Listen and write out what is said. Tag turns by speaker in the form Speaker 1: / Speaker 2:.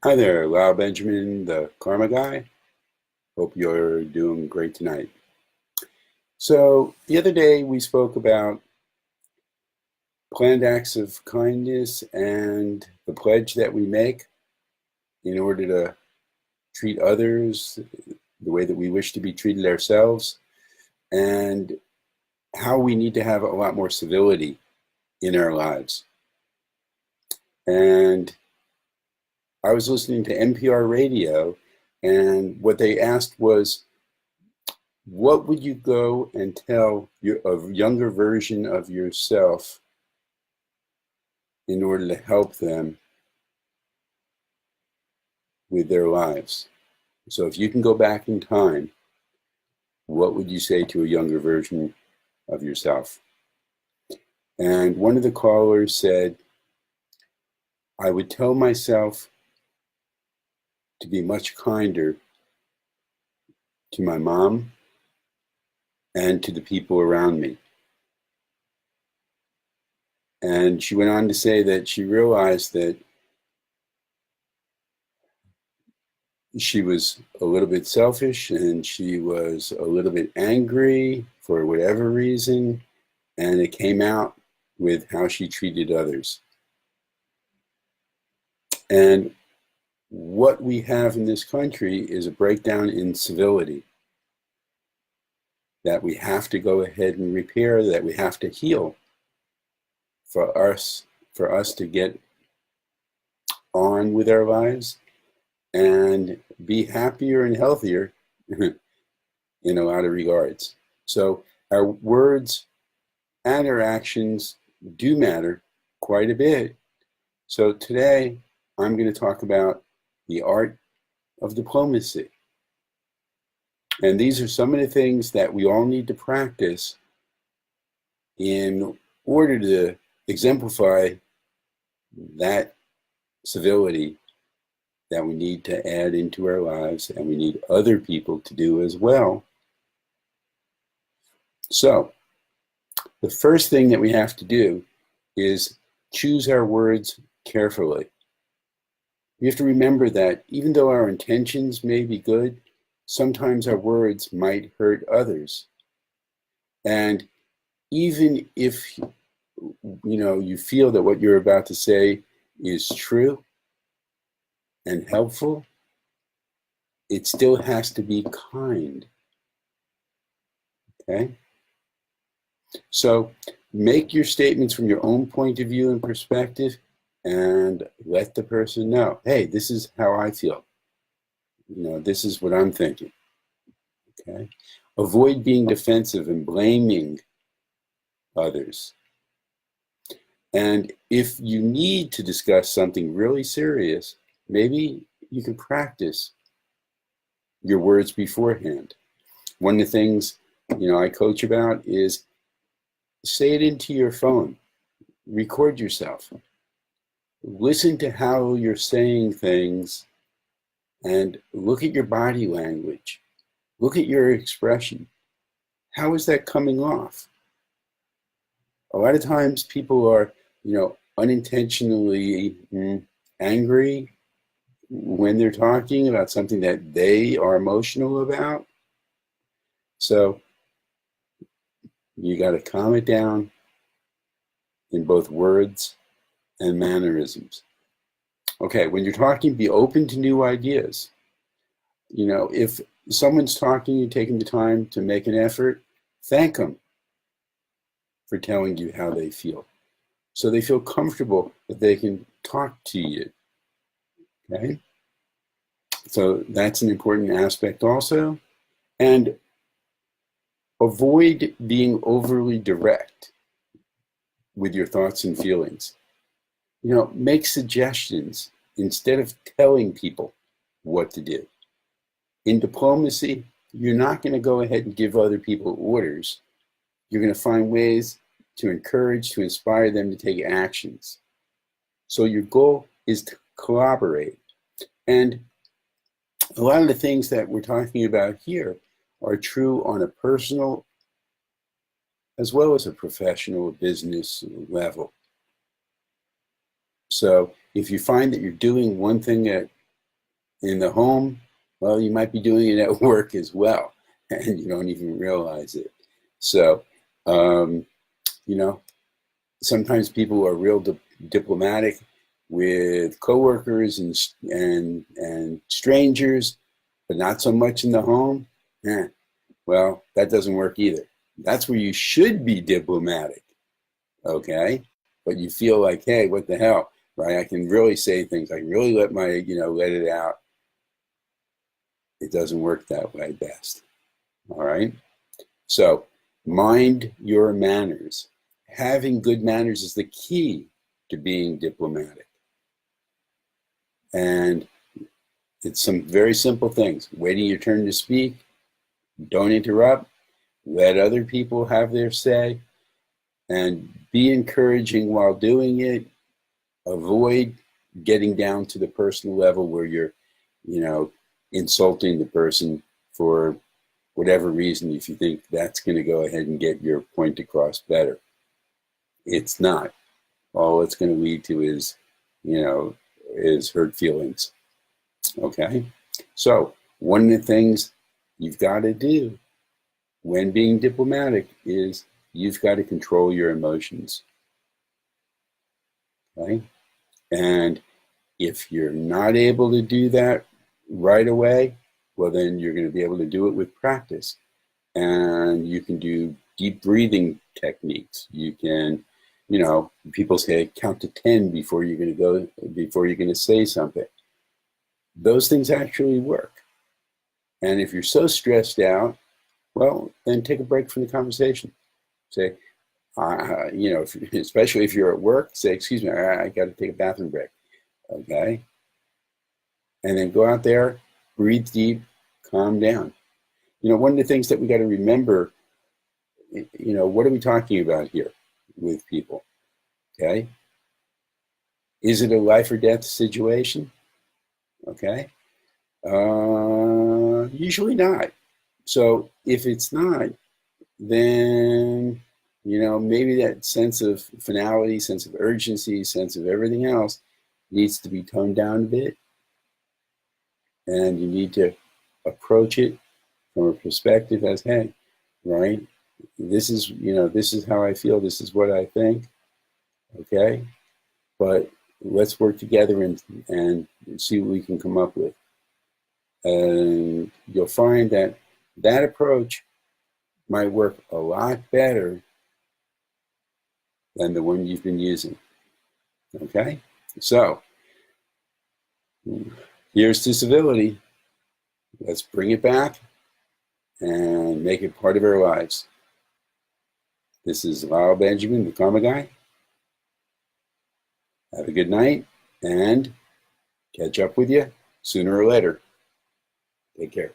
Speaker 1: Hi there, Lau Benjamin, the Karma Guy. Hope you're doing great tonight. So, the other day we spoke about planned acts of kindness and the pledge that we make in order to treat others the way that we wish to be treated ourselves, and how we need to have a lot more civility in our lives. And I was listening to NPR radio, and what they asked was, what would you go and tell a younger version of yourself in order to help them with their lives? So if you can go back in time, what would you say to a younger version of yourself? And one of the callers said, I would tell myself to be much kinder to my mom and to the people around me. And she went on to say that she realized that she was a little bit selfish and she was a little bit angry for whatever reason, and it came out with how she treated others. And what we have in this country is a breakdown in civility that we have to go ahead and repair, that we have to heal for us to get on with our lives and be happier and healthier in a lot of regards. So our words and our actions do matter quite a bit. So today I'm going to talk about the art of diplomacy. And these are some of the things that we all need to practice in order to exemplify that civility that we need to add into our lives, and we need other people to do as well. So the first thing that we have to do is choose our words carefully. We have to remember that even though our intentions may be good, sometimes our words might hurt others. And even if you feel that what you're about to say is true and helpful, it still has to be kind. Okay? So make your statements from your own point of view and perspective, and let the person know, hey, this is how I feel. This is what I'm thinking. Okay? Avoid being defensive and blaming others. And if you need to discuss something really serious, maybe you can practice your words beforehand. One of the things, I coach about is say it into your phone. Record yourself. Listen to how you're saying things and look at your body language. Look at your expression. How is that coming off? A lot of times people are, unintentionally angry when they're talking about something that they are emotional about. So you got to calm it down in both words and mannerisms. Okay, when you're talking, be open to new ideas. If someone's talking and taking the time to make an effort, thank them for telling you how they feel. So they feel comfortable that they can talk to you. Okay? So that's an important aspect also. And avoid being overly direct with your thoughts and feelings. Make suggestions instead of telling people what to do. In diplomacy, you're not going to go ahead and give other people orders. You're going to find ways to encourage, to inspire them to take actions. So your goal is to collaborate. And a lot of the things that we're talking about here are true on a personal as well as a professional business level. So if you find that you're doing one thing at In the home, well, you might be doing it at work as well, and you don't even realize it. So, um, you know, sometimes people are real diplomatic with coworkers and strangers, but not so much in the home. Eh, well, that doesn't work either. That's where you should be diplomatic, okay? But you feel like, hey, what the hell, right? I can really say things. I can really let it out. It doesn't work that way best, all right? So mind your manners. Having good manners is the key to being diplomatic. And it's some very simple things. Waiting your turn to speak, don't interrupt, let other people have their say, and be encouraging while doing it. Avoid getting down to the personal level where you're, you know, insulting the person for whatever reason if you think that's going to go ahead and get your point across better. It's not. All it's going to lead to is hurt feelings. Okay? So, one of the things you've got to do when being diplomatic is you've got to control your emotions. Okay? And if you're not able to do that right away, well, then you're going to be able to do it with practice. And you can do deep breathing techniques. You can, people say count to 10 before you're going to say something. Those things actually work. And if you're so stressed out, well, then take a break from the conversation. Say, especially if you're at work, say, excuse me, I got to take a bathroom break. Okay. And then go out there, breathe deep, calm down. One of the things that we got to remember, what are we talking about here with people? Okay. Is it a life or death situation? Okay. Usually not. So if it's not, then, maybe that sense of finality, sense of urgency, sense of everything else needs to be toned down a bit. And you need to approach it from a perspective as, hey, right, this is how I feel, this is what I think, okay? But let's work together and see what we can come up with. And you'll find that approach might work a lot better than the one you've been using, okay? So, here's to civility. Let's bring it back and make it part of our lives. This is Lyle Benjamin, the Karma Guy. Have a good night and catch up with you sooner or later. Take care.